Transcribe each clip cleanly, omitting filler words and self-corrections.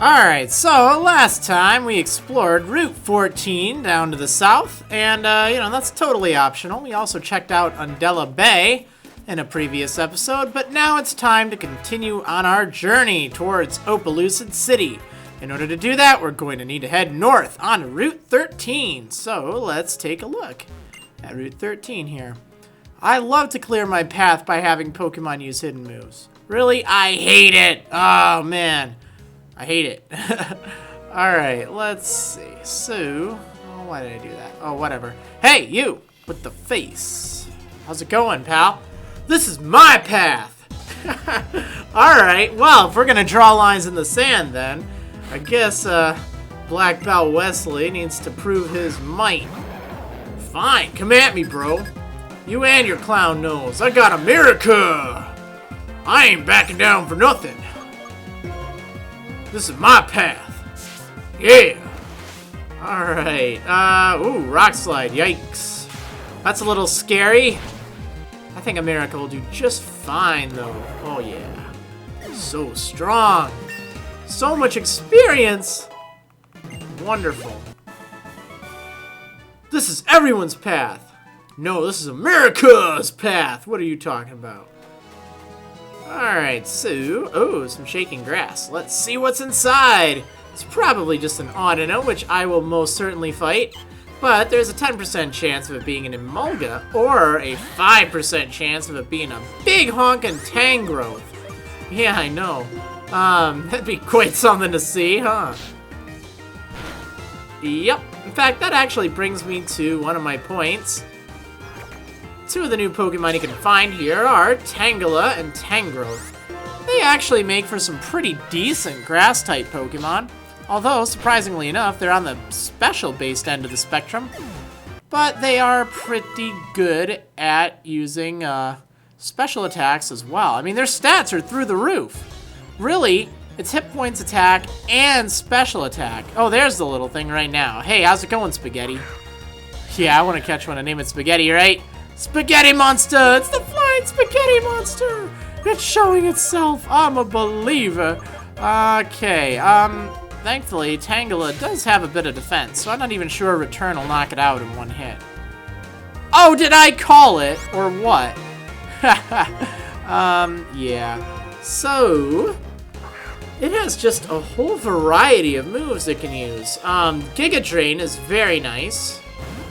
Alright, so last time we explored Route 14 down to the south, and, that's totally optional. We also checked out Undella Bay in a previous episode, but now it's time to continue on our journey towards Opelucid City. In order to do that, we're going to need to head north on Route 13, so let's take a look at Route 13 here. I love to clear my path by having Pokemon use hidden moves. Really? I hate it! Oh, man. I hate it. Alright, let's see. So, why did I do that? Oh, whatever. Hey, you! With the face. How's it going, pal? This is my path! Alright, well, if we're gonna draw lines in the sand, then, I guess, Black Belt Wesley needs to prove his might. Fine, come at me, bro. You and your clown nose. I got America! I ain't backing down for nothing. This is my path. Yeah. Alright. Ooh, rock slide. Yikes. That's a little scary. I think America will do just fine, though. Oh, yeah. So strong. So much experience. Wonderful. This is everyone's path. No, this is America's path. What are you talking about? Alright, so, some shaking grass. Let's see what's inside. It's probably just an Audino, which I will most certainly fight, but there's a 10% chance of it being an Emolga, or a 5% chance of it being a big honkin' Tangrowth. Yeah, I know. That'd be quite something to see, huh? Yep. In fact, that actually brings me to one of my points. Two of the new Pokemon you can find here are Tangela and Tangrowth. They actually make for some pretty decent Grass-type Pokemon, although, surprisingly enough, they're on the special-based end of the spectrum. But they are pretty good at using special attacks as well. I mean, their stats are through the roof. Really, it's hit points, attack, and special attack. Oh, there's the little thing right now. Hey, how's it going, Spaghetti? Yeah, I want to catch one and name it Spaghetti, right? Spaghetti Monster! It's the flying Spaghetti Monster! It's showing itself! I'm a believer! Okay, thankfully, Tangela does have a bit of defense, so I'm not even sure Return will knock it out in one hit. Oh, did I call it? Or what? Yeah. So, it has just a whole variety of moves it can use. Giga Drain is very nice.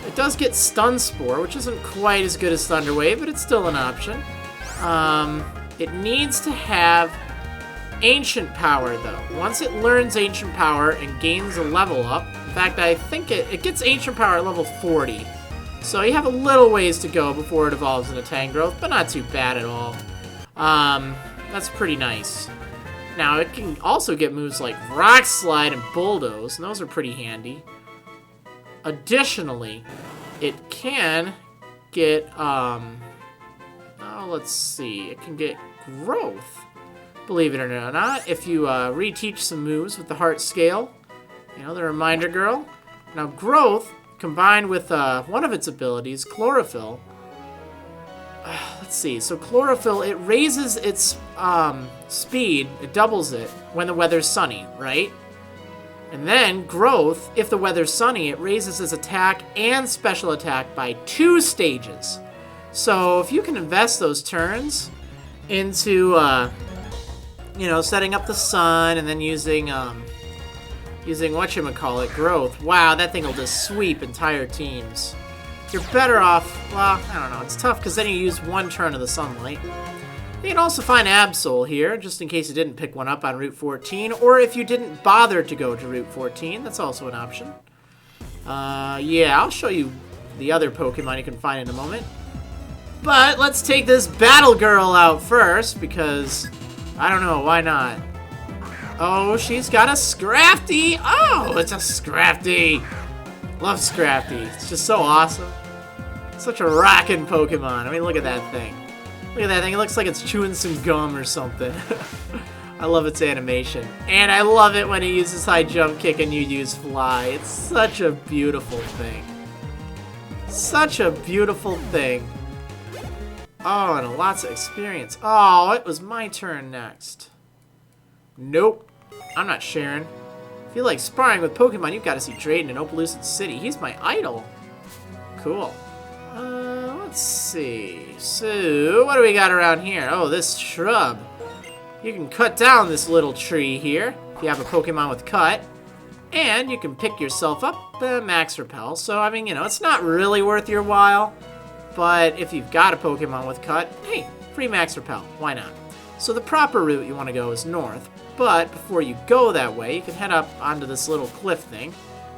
It does get Stun Spore, which isn't quite as good as Thunder Wave, but it's still an option. It needs to have Ancient Power, though. Once it learns Ancient Power and gains a level up, in fact, I think it gets Ancient Power at level 40. So you have a little ways to go before it evolves into Tangrowth, but not too bad at all. That's pretty nice. Now, it can also get moves like Rock Slide and Bulldoze, and those are pretty handy. Additionally, it can get, let's see, it can get Growth, believe it or not, if you reteach some moves with the Heart Scale, the Reminder Girl. Now, Growth, combined with one of its abilities, Chlorophyll, let's see, so Chlorophyll, it raises its speed, it doubles it when the weather's sunny, right? And then, Growth, if the weather's sunny, it raises its attack and special attack by 2 stages. So, if you can invest those turns into, setting up the sun and then using whatchamacallit, Growth, wow, that thing will just sweep entire teams. You're better off, well, I don't know, it's tough because then you use 1 turn of the sunlight. You can also find Absol here, just in case you didn't pick one up on Route 14, or if you didn't bother to go to Route 14, that's also an option. Yeah, I'll show you the other Pokemon you can find in a moment. But let's take this Battle Girl out first, because, I don't know, why not? Oh, she's got a Scrafty! Oh, it's a Scrafty! Love Scrafty, it's just so awesome. Such a rockin' Pokemon, I mean, look at that thing. Look at that thing, it looks like it's chewing some gum or something. I love its animation. And I love it when it uses high jump kick and you use fly. It's such a beautiful thing. Such a beautiful thing. Oh, and lots of experience. Oh, it was my turn next. Nope. I'm not sharing. If you like sparring with Pokemon, you've got to see Drayden in Opelucid City. He's my idol. Cool. Let's see. So, what do we got around here? Oh, this shrub. You can cut down this little tree here if you have a Pokemon with cut. And you can pick yourself up Max Repel. So, I mean, you know, it's not really worth your while. But if you've got a Pokemon with cut, hey, free Max Repel. Why not? So the proper route you want to go is north. But before you go that way, you can head up onto this little cliff thing.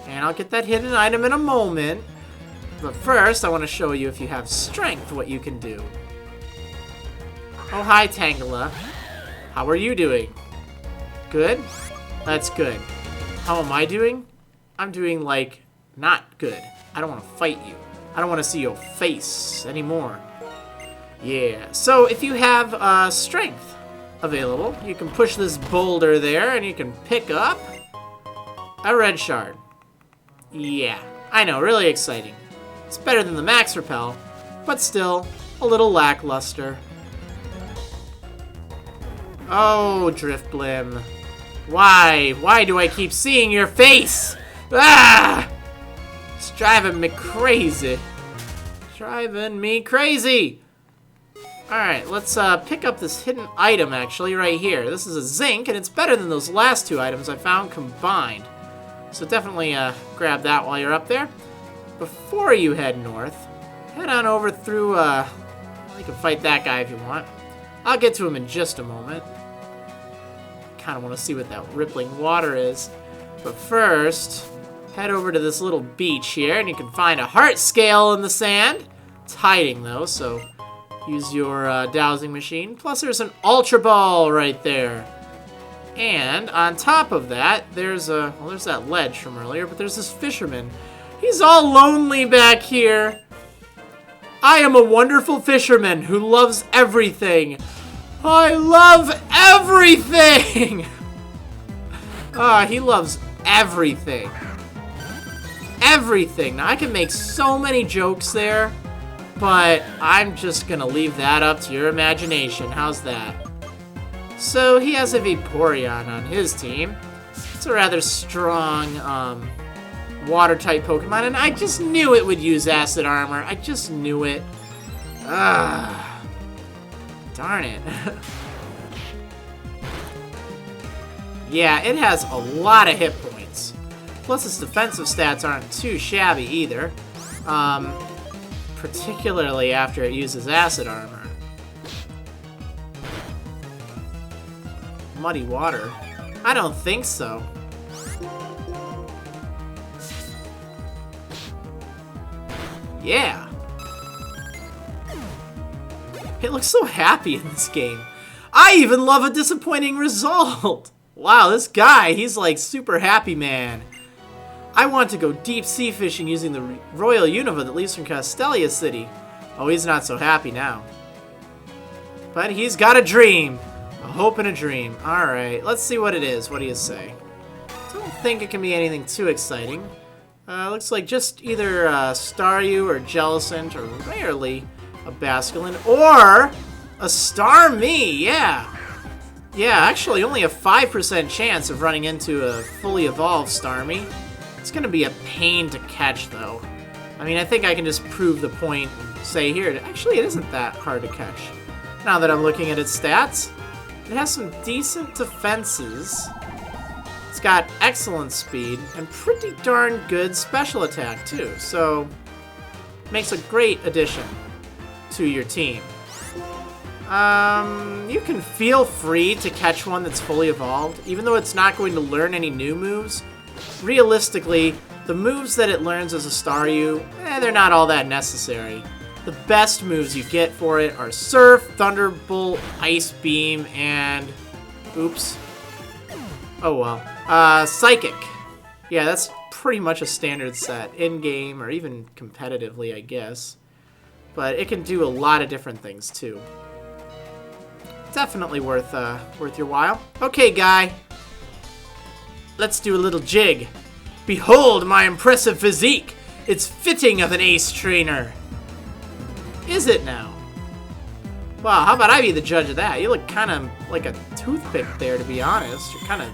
And I'll get that hidden item in a moment. But first, I want to show you if you have strength, what you can do. Oh, hi, Tangela. How are you doing? Good? That's good. How am I doing? I'm doing, like, not good. I don't want to fight you. I don't want to see your face anymore. Yeah, so if you have strength available, you can push this boulder there and you can pick up a red shard. Yeah, I know, really exciting. It's better than the Max Repel, but still a little lackluster. Oh, Driftblim. Why? Why do I keep seeing your face? Ah! It's driving me crazy. Driving me crazy. Alright, let's pick up this hidden item, actually, right here. This is a zinc, and it's better than those last two items I found combined. So definitely grab that while you're up there. Before you head north, head on over through, well, you can fight that guy if you want. I'll get to him in just a moment. Kind of want to see what that rippling water is. But first, head over to this little beach here, and you can find a heart scale in the sand. It's hiding, though, so use your dowsing machine. Plus, there's an Ultra Ball right there. And on top of that, there's there's that ledge from earlier, but there's this Fisherman. He's all lonely back here. I am a wonderful fisherman who loves everything. I love everything! He loves everything. Everything. Now, I can make so many jokes there, but I'm just gonna leave that up to your imagination. How's that? So, he has a Vaporeon on his team. It's a rather strong, water-type Pokemon, and I just knew it would use Acid Armor. I just knew it. Darn it. Yeah, it has a lot of hit points. Plus, its defensive stats aren't too shabby either. Particularly after it uses Acid Armor. Muddy water? I don't think so. Yeah. It looks so happy in this game. I even love a disappointing result. Wow, this guy, he's like super happy man. I want to go deep sea fishing using the Royal Unova that leaves from Castelia City. Oh, he's not so happy now. But he's got a dream. A hope and a dream. Alright, let's see what it is. What do you say? Don't think it can be anything too exciting. Looks like just either Staryu or Jellicent, or rarely a Basculin, or a Starmie, yeah! Yeah, actually only a 5% chance of running into a fully evolved Starmie. It's gonna be a pain to catch, though. I mean, I think I can just prove the point and say here, actually it isn't that hard to catch. Now that I'm looking at its stats, it has some decent defenses. It's got excellent speed and pretty darn good special attack, too. So, makes a great addition to your team. You can feel free to catch one that's fully evolved, even though it's not going to learn any new moves. Realistically, the moves that it learns as a Staryu, they're not all that necessary. The best moves you get for it are Surf, Thunderbolt, Ice Beam, and... oops. Oh well. Psychic. Yeah, that's pretty much a standard set, in-game, or even competitively, I guess. But it can do a lot of different things, too. Definitely worth your while. Okay, guy. Let's do a little jig. Behold my impressive physique. It's fitting of an ace trainer. Is it now? Wow, how about I be the judge of that? You look kind of like a toothpick there, to be honest. You're kind of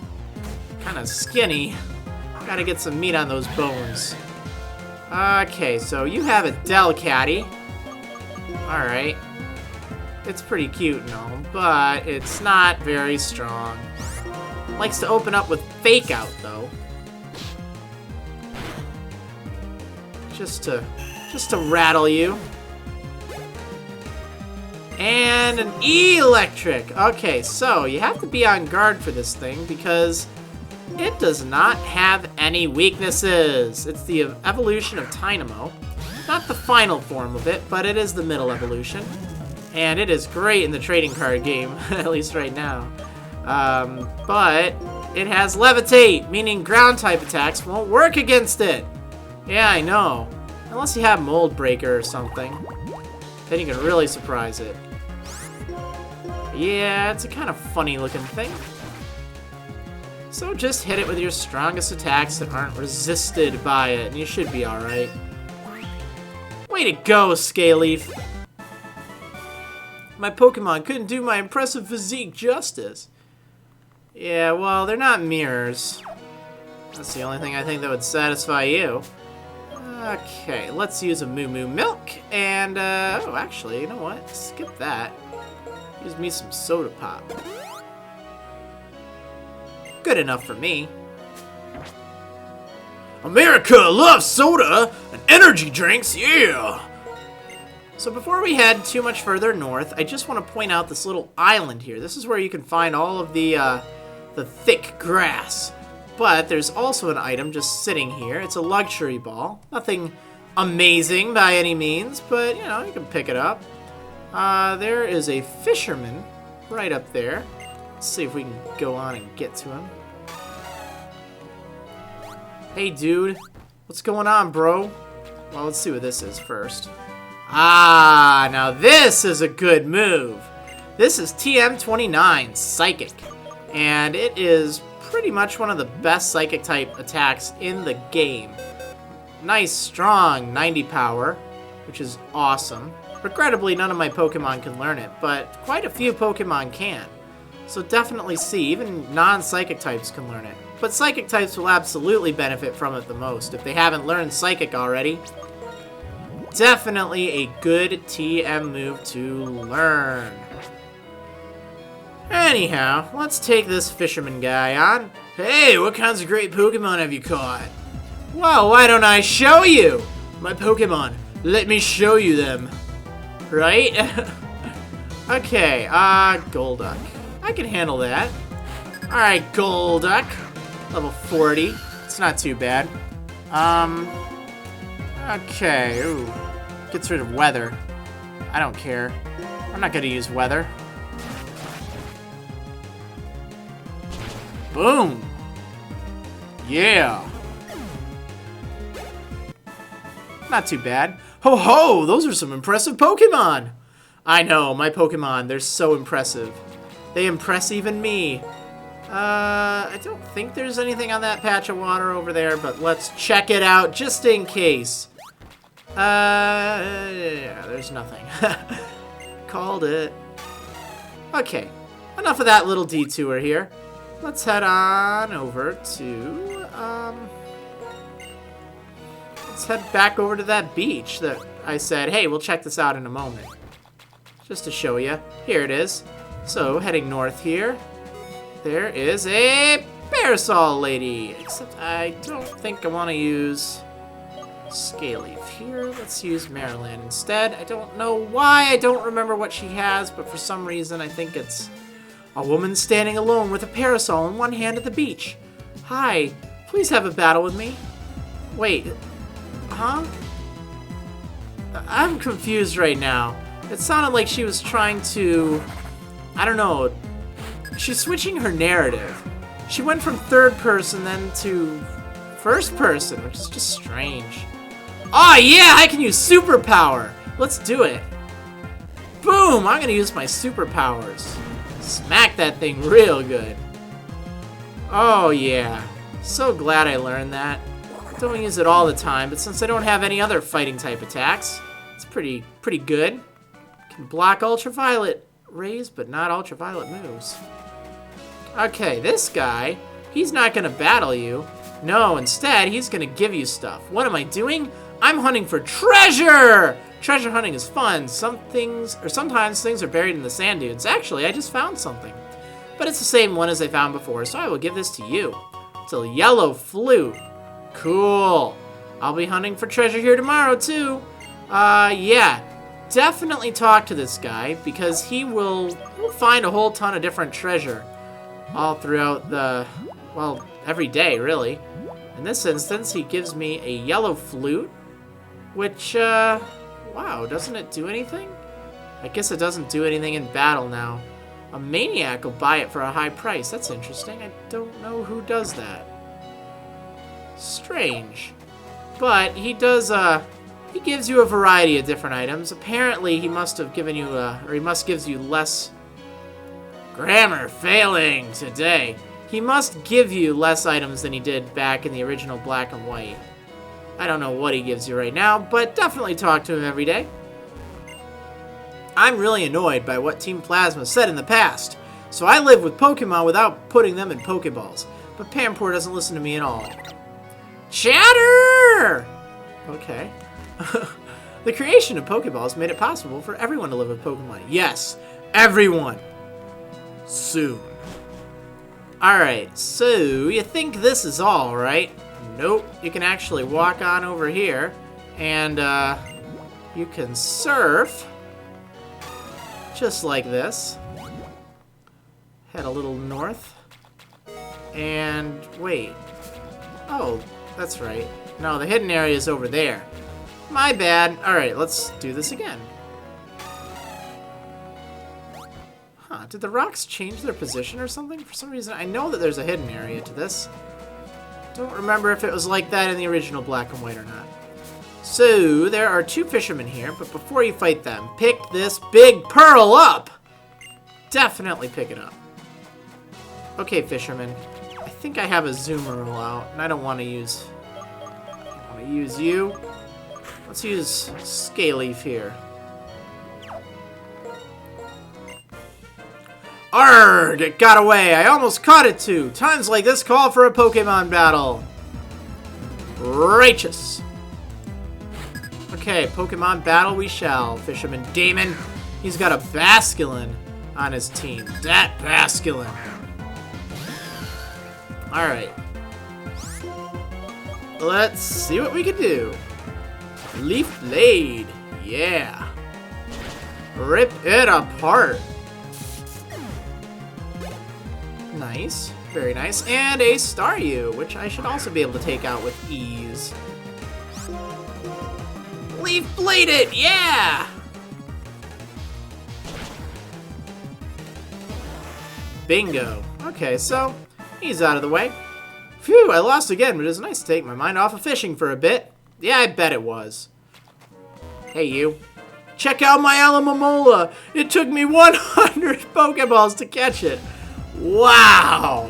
kind of skinny. Gotta get some meat on those bones. Okay, so you have a Delcatty. Alright. It's pretty cute and all, but it's not very strong. Likes to open up with Fake Out, though. Just to rattle you. And an electric. Okay, so you have to be on guard for this thing because it does not have any weaknesses. It's the evolution of Tynamo. Not the final form of it, but it is the middle evolution. And it is great in the trading card game, at least right now. But it has Levitate, meaning ground type attacks won't work against it. Yeah, I know. Unless you have Mold Breaker or something. Then you can really surprise it. Yeah, it's a kind of funny looking thing. So just hit it with your strongest attacks that aren't resisted by it, and you should be alright. Way to go, Scaleaf! My Pokemon couldn't do my impressive physique justice. Yeah, well, they're not mirrors. That's the only thing I think that would satisfy you. Okay, let's use a Moo Moo Milk, and, oh, actually, you know what? Skip that. Use me some Soda Pop. Good enough for me. America loves soda and energy drinks, yeah! So before we head too much further north, I just want to point out this little island here. This is where you can find all of the thick grass. But there's also an item just sitting here. It's a luxury ball. Nothing amazing by any means, but, you know, you can pick it up. There is a Fisherman right up there. Let's see if we can go on and get to him. Hey, dude. What's going on, bro? Well, let's see what this is first. Ah, now this is a good move. This is TM29, Psychic. And it is pretty much one of the best Psychic type attacks in the game. Nice, strong 90 power, which is awesome. Regrettably, none of my Pokemon can learn it, but quite a few Pokemon can. So definitely see, even non-Psychic types can learn it. But Psychic types will absolutely benefit from it the most if they haven't learned Psychic already. Definitely a good TM move to learn. Anyhow, let's take this Fisherman guy on. Hey, what kinds of great Pokemon have you caught? Well, why don't I show you? My Pokemon, let me show you them. Right? Okay, Golduck. I can handle that. Alright, Golduck. Level 40. It's not too bad. Okay, ooh. Gets rid of weather. I don't care. I'm not gonna use weather. Boom! Yeah! Not too bad. Ho ho! Those are some impressive Pokemon! I know, my Pokemon, they're so impressive. They impress even me. I don't think there's anything on that patch of water over there, but let's check it out just in case. Yeah, there's nothing. Called it. Okay, enough of that little detour here. Let's head on over to, let's head back over to that beach that I said, hey, we'll check this out in a moment. Just to show you. Here it is. So, heading north here, there is a Parasol Lady. Except I don't think I want to use Scaleaf here. Let's use Marriland instead. I don't know why. I don't remember what she has, but for some reason I think it's a woman standing alone with a parasol in one hand at the beach. Hi, please have a battle with me. Wait, huh? I'm confused right now. It sounded like she was trying to, I don't know, she's switching her narrative. She went from third person then to first person, which is just strange. Oh yeah, I can use superpower. Let's do it. Boom, I'm gonna use my superpowers. Smack that thing real good. Oh yeah, so glad I learned that. Don't use it all the time, but since I don't have any other fighting type attacks, it's pretty good. Can block ultraviolet rays, but not ultraviolet moves. Okay, this guy He's not gonna battle you. No, instead, he's gonna give you stuff. What am I doing? I'm hunting for treasure! Treasure hunting is fun. Sometimes things are buried in the sand dunes. Actually, I just found something. But it's the same one as I found before, so I will give this to you. It's a yellow flute. Cool. I'll be hunting for treasure here tomorrow, too. Yeah. Definitely talk to this guy, because he'll find a whole ton of different treasure all throughout every day, really. In this instance, he gives me a yellow flute, which, wow, doesn't it do anything? I guess it doesn't do anything in battle now. A maniac will buy it for a high price. That's interesting. I don't know who does that. Strange. But he does, he gives you a variety of different items. Apparently, he must have given you, he must gives you less... Grammar failing today. He must give you less items than he did back in the original Black and White. I don't know what he gives you right now, but definitely talk to him every day. I'm really annoyed by what Team Plasma said in the past, so I live with Pokemon without putting them in Pokeballs. But Pampor doesn't listen to me at all. Chatter! Okay. The creation of Pokeballs made it possible for everyone to live with Pokemon. Yes, everyone. Soon. Alright, so you think this is all, right? Nope. You can actually walk on over here, and you can surf, just like this. Head a little north, and wait. Oh, that's right. No, the hidden area is over there. My bad. Alright, let's do this again. Huh, did the rocks change their position or something? For some reason, I know that there's a hidden area to this. Don't remember if it was like that in the original Black and White or not. So, there are two fishermen here, but before you fight them, pick this big pearl up! Definitely pick it up. Okay, fisherman. I think I have a Zoomerl out, and I don't want to use... I want to use you. Let's use Scaleaf here. Arrgh! It got away! I almost caught it too! Times like this call for a Pokemon battle! Righteous! Okay, Pokemon battle we shall. Fisherman Damon, he's got a Basculin on his team. That Basculin! Alright. Let's see what we can do. Leaf Blade! Yeah! Rip it apart! Nice. Very nice. And a Staryu, which I should also be able to take out with ease. Leaf Blade it! Yeah! Bingo. Okay, so he's out of the way. Phew, I lost again, but it was nice to take my mind off of fishing for a bit. Yeah, I bet it was. Hey, you. Check out my Alamomola! It took me 100 Pokeballs to catch it. Wow!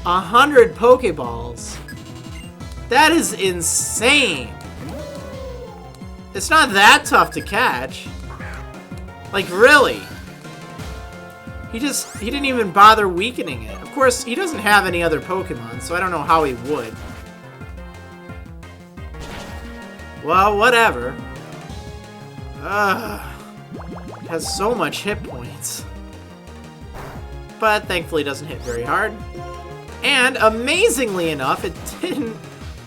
100 Pokeballs. That is insane. It's not that tough to catch. Like, really. He didn't even bother weakening it. Of course, he doesn't have any other Pokemon, so I don't know how he would. Well, whatever. Ugh. It has so much hit points. But thankfully it doesn't hit very hard. And amazingly enough, it didn't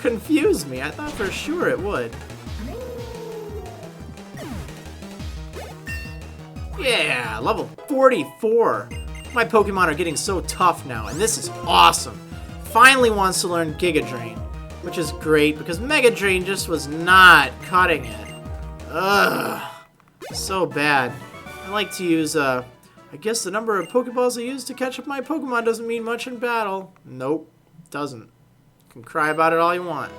confuse me. I thought for sure it would. Yeah, level 44. My Pokemon are getting so tough now, and this is awesome. Finally wants to learn Giga Drain, which is great because Mega Drain just was not cutting it. Ugh, so bad. I like to use, I guess the number of Pokeballs I use to catch up my Pokemon doesn't mean much in battle. Nope, doesn't. You can cry about it all you want.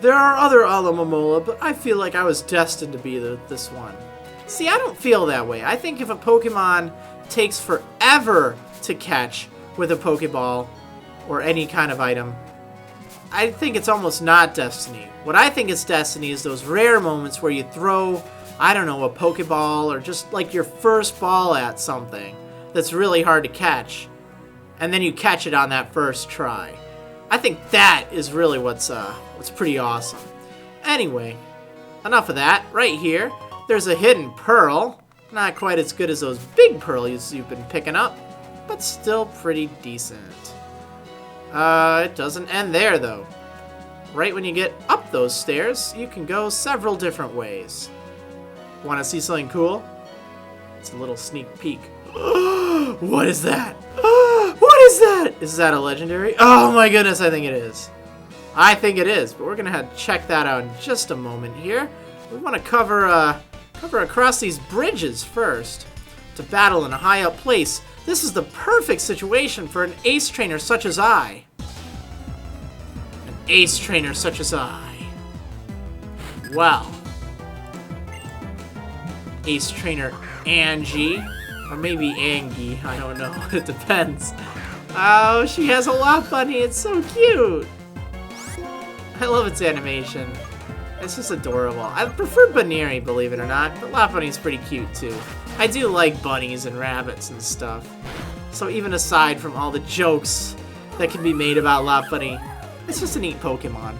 There are other Alamomola, but I feel like I was destined to be this one. See, I don't feel that way. I think if a Pokemon takes forever to catch with a Pokeball or any kind of item, I think it's almost not destiny. What I think is destiny is those rare moments where you throw, I don't know, a Pokeball or just like your first ball at something that's really hard to catch. and then you catch it on that first try. I think that is really what's pretty awesome. Anyway, enough of that. Right here, there's a hidden pearl. Not quite as good as those big pearls you've been picking up, but still pretty decent. It doesn't end there, though. Right when you get up those stairs, you can go several different ways. Want to see something cool? It's a little sneak peek. What is that? What is that? Is that a legendary? Oh my goodness, I think it is. I think it is, but we're going to have to check that out in just a moment here. We want to cover across these bridges first to battle in a high up place. This is the perfect situation for an ace trainer such as I. An ace trainer such as I. Well. Ace trainer Angie. Or maybe Angie. I don't know. It depends. Oh, she has a lot bunny. It's so cute. I love its animation. It's just adorable. I prefer Baneri, believe it or not, but Lot Bunny's pretty cute too. I do like bunnies and rabbits and stuff. So even aside from all the jokes that can be made about Lot Bunny, it's just a neat Pokemon.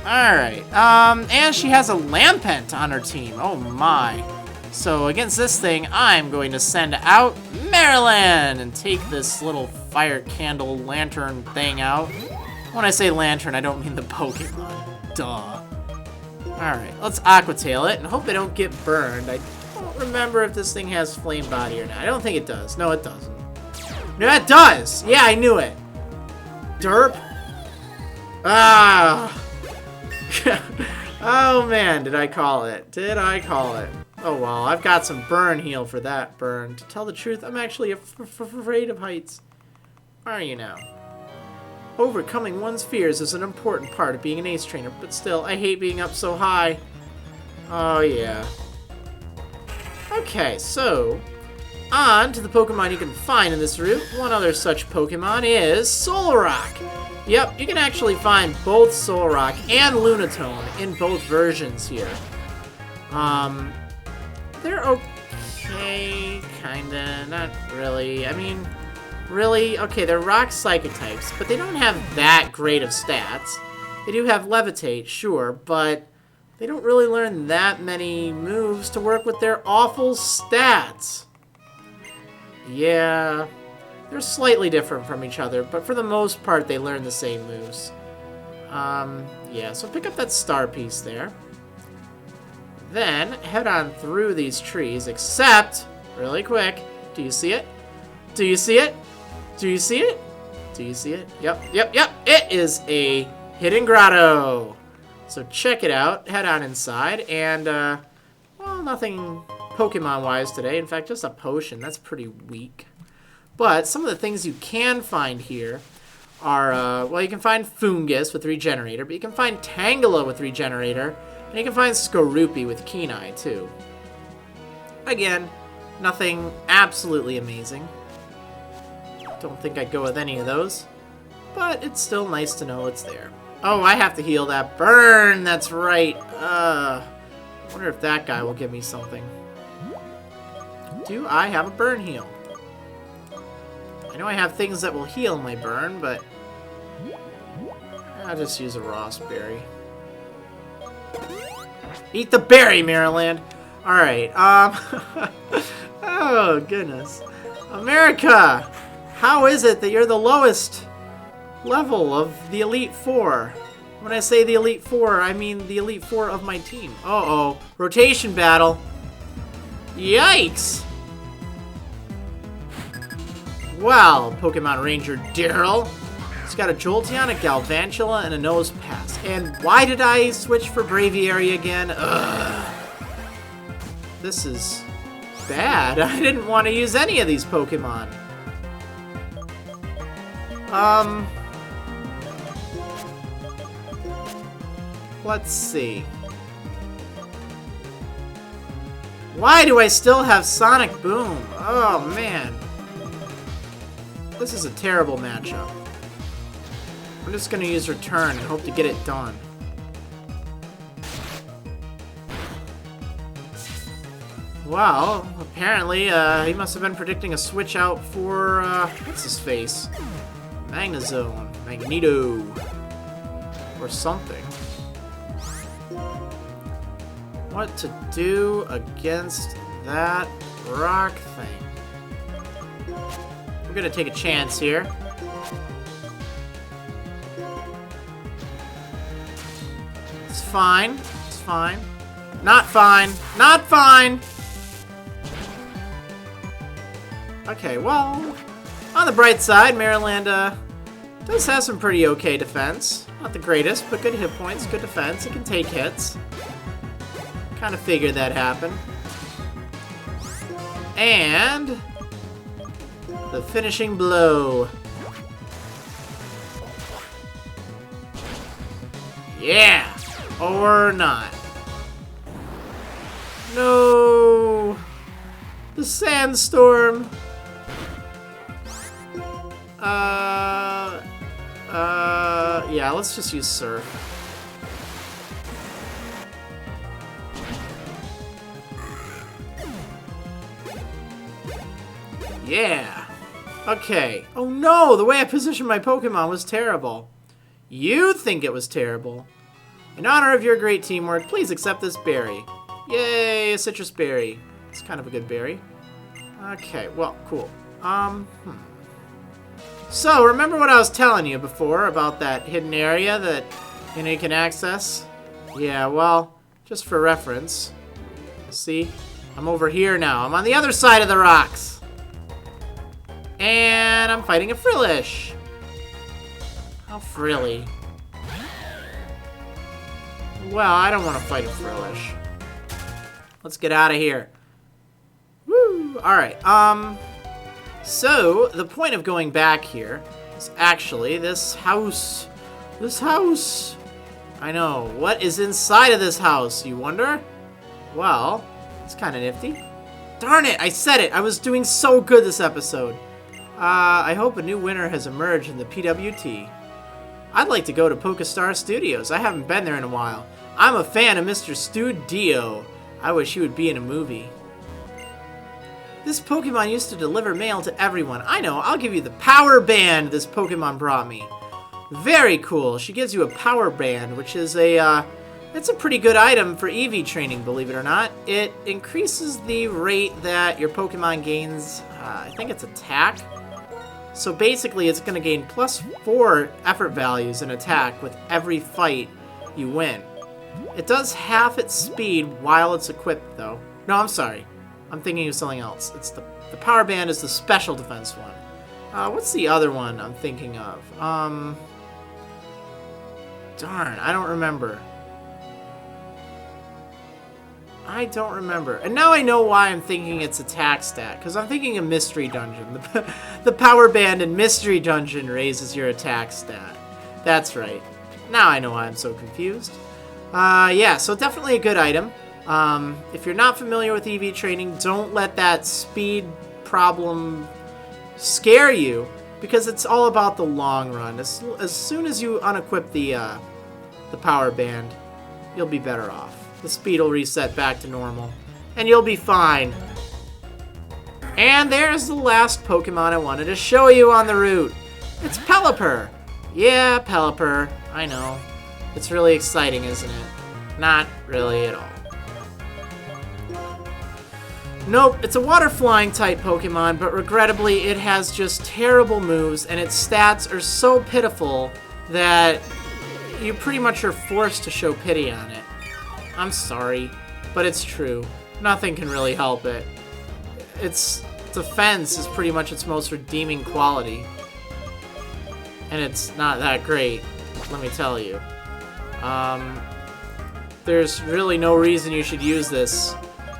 Alright, and she has a Lampent on her team. Oh my. So against this thing, I'm going to send out Marriland and take this little fire candle lantern thing out. When I say lantern, I don't mean the Pokemon. Duh. Alright, let's Aqua Tail it and hope they don't get burned. I don't remember if this thing has Flame Body or not. I don't think it does. No, it doesn't. No, it does! Yeah, I knew it. Derp. Ah! Oh man, did I call it? Did I call it? Oh well, I've got some burn heal for that burn. To tell the truth, I'm actually afraid of heights. Are you now? Overcoming one's fears is an important part of being an ace trainer, but still, I hate being up so high. Oh yeah. Okay, so on to the Pokemon you can find in this route. One other such Pokemon is Solrock. Yep, you can actually find both Solrock and Lunatone in both versions here. They're okay, kinda, not really. I mean, really? Okay, they're rock psychic types, but they don't have that great of stats. They do have Levitate, sure, but they don't really learn that many moves to work with their awful stats. Yeah, they're slightly different from each other, but for the most part, they learn the same moves. Yeah, so pick up that star piece there. Then, head on through these trees, except, really quick, do you see it? Do you see it? Do you see it? Do you see it? Yep. It is a hidden grotto. So check it out, head on inside, and, well, nothing Pokemon-wise today. In fact, just a potion. That's pretty weak. But some of the things you can find here are, well, you can find Fungus with Regenerator, but you can find Tangela with Regenerator, and you can find Skorupi with Keen Eye, too. Again, nothing absolutely amazing. Don't think I'd go with any of those, but it's still nice to know it's there. Oh, I have to heal that burn, that's right. I wonder if that guy will give me something. Do I have a burn heal? I know I have things that will heal my burn, but I'll just use a Rossberry. Eat the berry, Marriland! Alright, oh, goodness. America! How is it that you're the lowest level of the Elite Four? When I say the Elite Four, I mean the Elite Four of my team. Uh-oh. Rotation battle. Yikes! Well, Pokemon Ranger Daryl. He's got a Jolteon, a Galvantula, and a Nose Pass. And why did I switch for Braviary again? Ugh. This is bad. I didn't want to use any of these Pokemon. Let's see. Why do I still have Sonic Boom? Oh, man. This is a terrible matchup. I'm just going to use Return and hope to get it done. Well, apparently, he must have been predicting a switch out for, what's his face? Magnezone. Magneto. Or something. What to do against that rock thing? We're gonna take a chance here. It's fine. It's fine. Not fine. Not fine! Okay, well, on the bright side, Marriland, does have some pretty okay defense. Not the greatest, but good hit points, good defense. It can take hits. Kind of figured that happened. And the finishing blow. Yeah! Or not. No! The sandstorm! Yeah, let's just use Surf. Yeah! Okay. Oh no! The way I positioned my Pokemon was terrible. You think it was terrible. In honor of your great teamwork, please accept this berry. Yay, a citrus berry. It's kind of a good berry. Okay, well, cool. So, remember what I was telling you before about that hidden area that, you can access? Yeah, well, just for reference. See? I'm over here now. I'm on the other side of the rocks. And I'm fighting a Frillish. How frilly. Well, I don't want to fight a Frillish. Let's get out of here. Woo! Alright, so, the point of going back here is actually this house. This house! I know. What is inside of this house, you wonder? Well, it's kind of nifty. Darn it! I said it! I was doing so good this episode. I hope a new winner has emerged in the PWT. I'd like to go to PokeStar Studios. I haven't been there in a while. I'm a fan of Mr. Studio. I wish he would be in a movie. This Pokemon used to deliver mail to everyone. I know, I'll give you the power band this Pokemon brought me. Very cool. She gives you a power band, which is it's a pretty good item for EV training, believe it or not. It increases the rate that your Pokemon gains, I think it's attack. So basically, it's going to gain +4 effort values in attack with every fight you win. It does half its speed while it's equipped, though. No, I'm sorry. I'm thinking of something else. It's the power band is the special defense one. What's the other one I'm thinking of? Darn, I don't remember. I don't remember. And now I know why I'm thinking it's attack stat. Because I'm thinking of Mystery Dungeon. The power band in Mystery Dungeon raises your attack stat. That's right. Now I know why I'm so confused. Yeah, so definitely a good item. If you're not familiar with EV training, don't let that speed problem scare you, because it's all about the long run. As soon as you unequip the power band, you'll be better off. The speed will reset back to normal, and you'll be fine. And there's the last Pokemon I wanted to show you on the route. It's Pelipper. Yeah, Pelipper. I know. It's really exciting, isn't it? Not really at all. Nope, it's a water-flying type Pokemon, but regrettably it has just terrible moves, and its stats are so pitiful that you pretty much are forced to show pity on it. I'm sorry, but it's true. Nothing can really help it. Its defense is pretty much its most redeeming quality. And it's not that great, let me tell you. There's really no reason you should use this.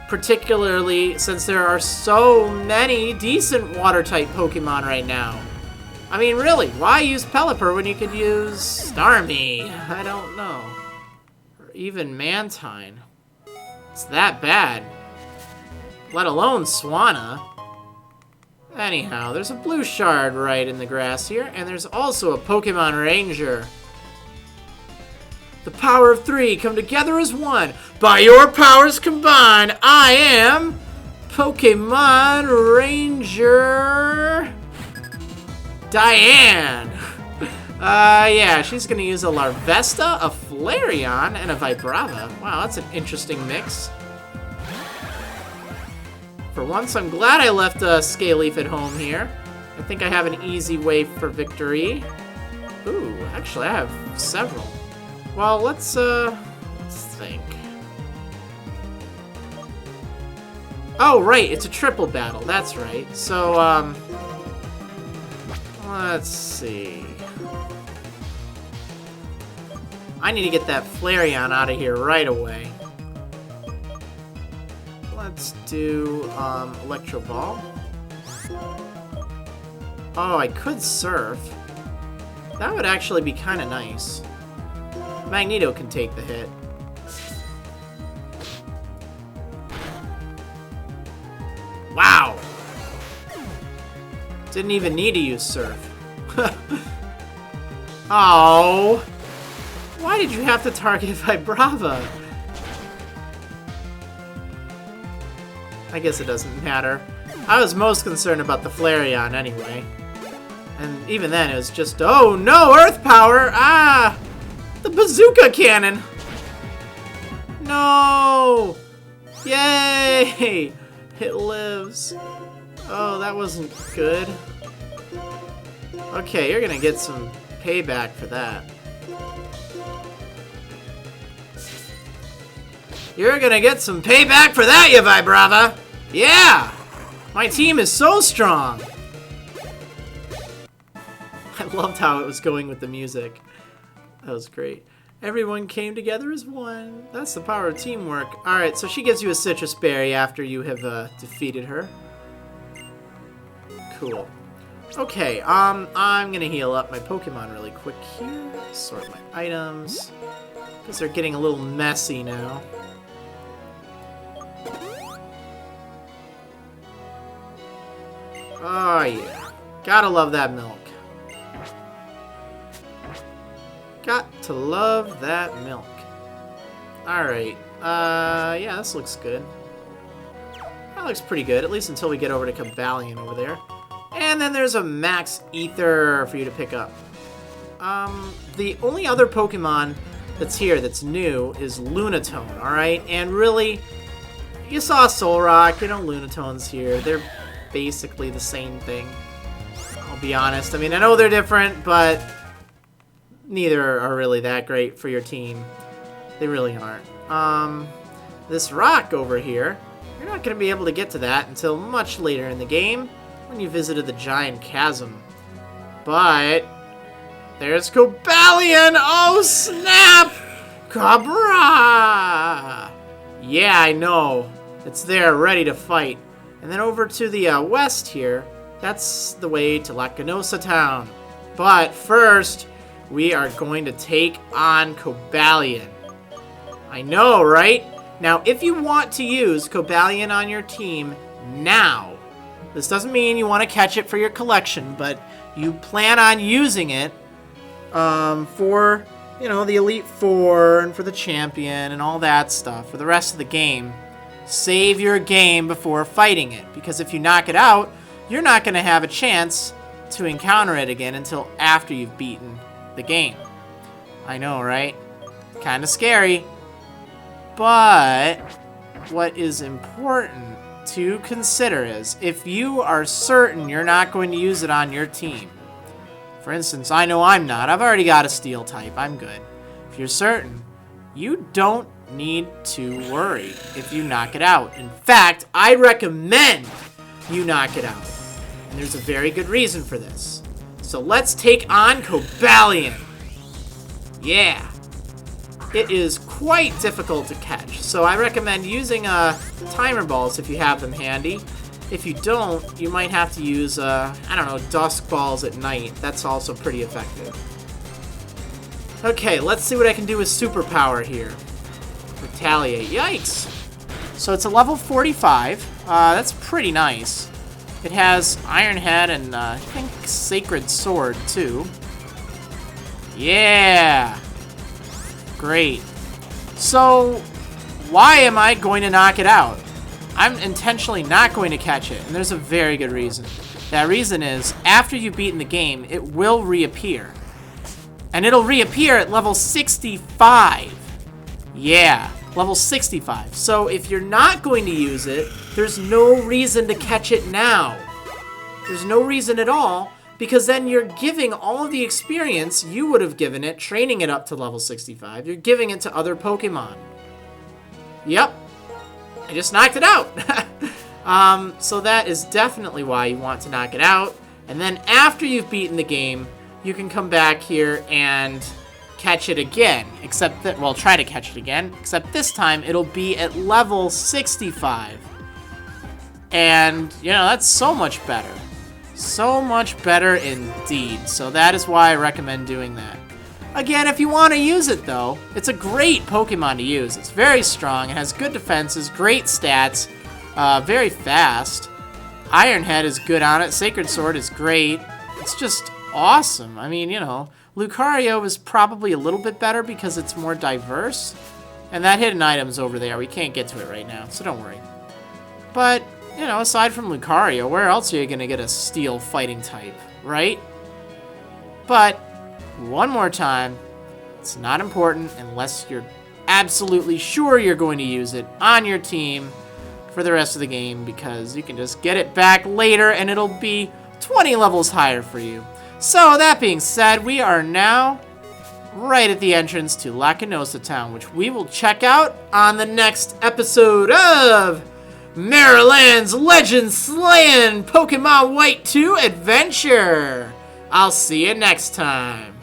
Particularly since there are so many decent water-type Pokemon right now. I mean, really, why use Pelipper when you could use Starmie? I don't know. Or even Mantine. It's that bad. Let alone Swanna. Anyhow, there's a blue shard right in the grass here, and there's also a Pokemon Ranger. The power of 3 come together as one. By your powers combined, I am Pokemon Ranger Diane. Yeah, she's gonna use a Larvesta, a Flareon, and a Vibrava. Wow, that's an interesting mix. For once, I'm glad I left a Scaleaf at home here. I think I have an easy way for victory. Ooh, actually, I have several. Well, let's think. Oh, right, it's a triple battle. That's right. So, let's see. I need to get that Flareon out of here right away. Let's do, Electro Ball. Oh, I could Surf. That would actually be kind of nice. Magneto can take the hit. Wow! Didn't even need to use Surf. Oh! Why did you have to target Vibrava? I guess it doesn't matter. I was most concerned about the Flareon anyway. And even then it was just, oh no, Earth Power! Ah! The Bazooka Cannon! No! Yay! It lives. Oh, that wasn't good. Okay, you're gonna get some payback for that. You're gonna get some payback for that, you Vibrava! Yeah! My team is so strong! I loved how it was going with the music. That was great. Everyone came together as one. That's the power of teamwork. Alright, so she gives you a Citrus Berry after you have defeated her. Cool. Okay, I'm gonna heal up my Pokemon really quick here. Sort my items. Because they're getting a little messy now. Oh yeah. Gotta love that milk. Got to love that milk. Alright. Yeah, this looks good. That looks pretty good, at least until we get over to Cobalion over there. And then there's a Max Ether for you to pick up. The only other Pokemon that's here that's new is Lunatone, alright? And really, you saw Solrock, you know, Lunatone's here. They're basically the same thing. I'll be honest. I mean, I know they're different, but neither are really that great for your team. They really aren't. This rock over here, you're not going to be able to get to that until much later in the game when you visited the giant chasm. But there's Cobalion! Oh, snap! Cabra! Yeah, I know. It's there, ready to fight. And then over to the west here, that's the way to Lacanosa Town. But first, we are going to take on Cobalion. I know, right? Now, if you want to use Cobalion on your team now, this doesn't mean you want to catch it for your collection, but you plan on using it for, you know, the Elite Four and for the Champion and all that stuff for the rest of the game. Save your game before fighting it, because if you knock it out, you're not going to have a chance to encounter it again until after you've beaten the game. I know, right? Kind of scary. But what is important to consider is if you are certain you're not going to use it on your team. For instance, I know I'm not. I've already got a Steel type. I'm good. If you're certain, you don't need to worry if you knock it out. In fact, I recommend you knock it out. And there's a very good reason for this. So let's take on Cobalion. Yeah. It is quite difficult to catch. So I recommend using timer balls if you have them handy. If you don't, you might have to use, I don't know, dusk balls at night. That's also pretty effective. Okay, let's see what I can do with superpower here. Retaliate. Yikes! So it's a level 45. That's pretty nice. It has Iron Head and I think Sacred Sword too. Yeah! Great. So, why am I going to knock it out? I'm intentionally not going to catch it, and there's a very good reason. That reason is, after you've beaten the game, it will reappear. And it'll reappear at level 65. Yeah, level 65. So if you're not going to use it, there's no reason to catch it now. There's no reason at all, because then you're giving all of the experience you would have given it, training it up to level 65. You're giving it to other Pokemon. Yep. I just knocked it out. So that is definitely why you want to knock it out. And then after you've beaten the game, you can come back here and catch it again. Except that, well, try to catch it again. Except this time, it'll be at level 65. And, you know, that's so much better. So much better indeed. So that is why I recommend doing that. Again, if you want to use it, though, it's a great Pokemon to use. It's very strong. It has good defenses, great stats, very fast. Iron Head is good on it. Sacred Sword is great. It's just awesome. I mean, you know, Lucario is probably a little bit better because it's more diverse. And that hidden item's over there. We can't get to it right now, so don't worry. But, you know, aside from Lucario, where else are you going to get a steel fighting type, right? But one more time, it's not important unless you're absolutely sure you're going to use it on your team for the rest of the game, because you can just get it back later and it'll be 20 levels higher for you. So that being said, we are now right at the entrance to Lacanosa Town, which we will check out on the next episode of Marriland's Legend Slaying Pokemon White 2 Adventure. I'll see you next time.